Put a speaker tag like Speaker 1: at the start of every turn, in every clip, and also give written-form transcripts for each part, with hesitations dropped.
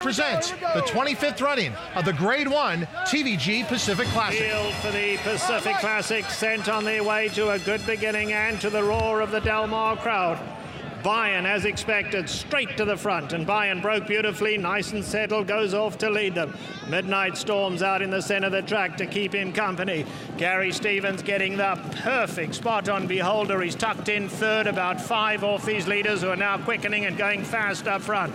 Speaker 1: present the 25th running of the Grade 1 TVG Pacific Classic.
Speaker 2: Field for the Pacific Classic, sent on their way to a good beginning and to the roar of the Del Mar crowd. Bayern, as expected, straight to the front, and Bayern broke beautifully, nice and settled, goes off to lead them. Midnight Storm's out in the centre of the track to keep him company. Gary Stevens getting the perfect spot on Beholder. He's tucked in third, about 5 off these leaders who are now quickening and going fast up front.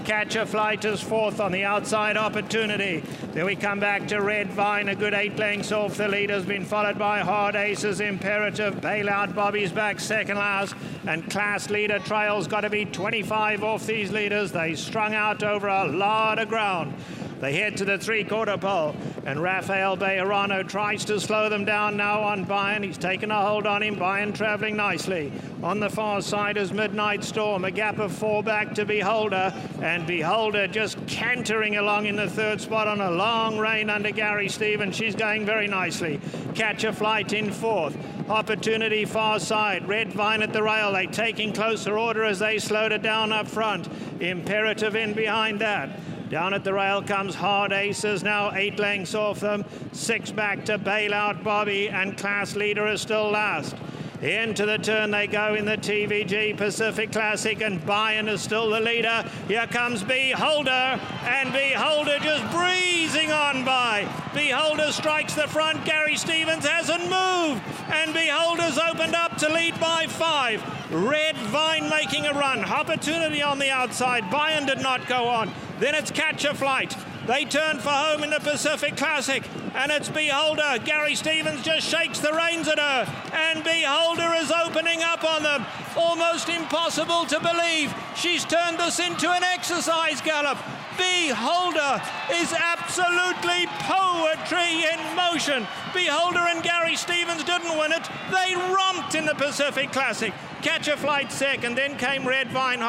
Speaker 2: Catch a Flight is fourth on the outside. Opportunity. Then we come back to Red Vine, a good 8 lengths off the lead, has been followed by Hard Aces, Imperative, Bailout, Bobby's back second last, and Class Leader Trail's got to be 25 off these leaders. They strung out over a lot of ground. They head to the 3/4 pole, and Rafael Bejarano tries to slow them down now on Bayern. He's taken a hold on him. Bayern travelling nicely. On the far side is Midnight Storm, a gap of 4 back to Beholder, and Beholder just cantering along in the 3rd spot on a long rein under Gary Stevens. She's going very nicely. Catch a Flight in 4th. Opportunity far side. Red Vine at the rail. They're taking closer order as they slowed it down up front. Imperative in behind that. Down at the rail comes Hard Aces, now 8 lengths off them. 6 back to Bailout Bobby, and Class Leader is still last. Into the turn they go in the TVG Pacific Classic, and Bayern is still the leader. Here comes Beholder, and Beholder just breezing on by. Beholder strikes the front. Gary Stevens hasn't moved, and Beholder's opened up to lead by 5. Red Vine making a run. Opportunity on the outside. Bayern did not go on. Then it's Catch a Flight. They turn for home in the Pacific Classic, and it's Beholder. Gary Stevens just shakes the reins at her, and Beholder is opening up on them. Almost impossible to believe. She's turned this into an exercise gallop. Beholder is absolutely poetry in motion. Beholder and Gary Stevens didn't win it. They romped in the Pacific Classic. Catch a Flight second, then came Red Vine.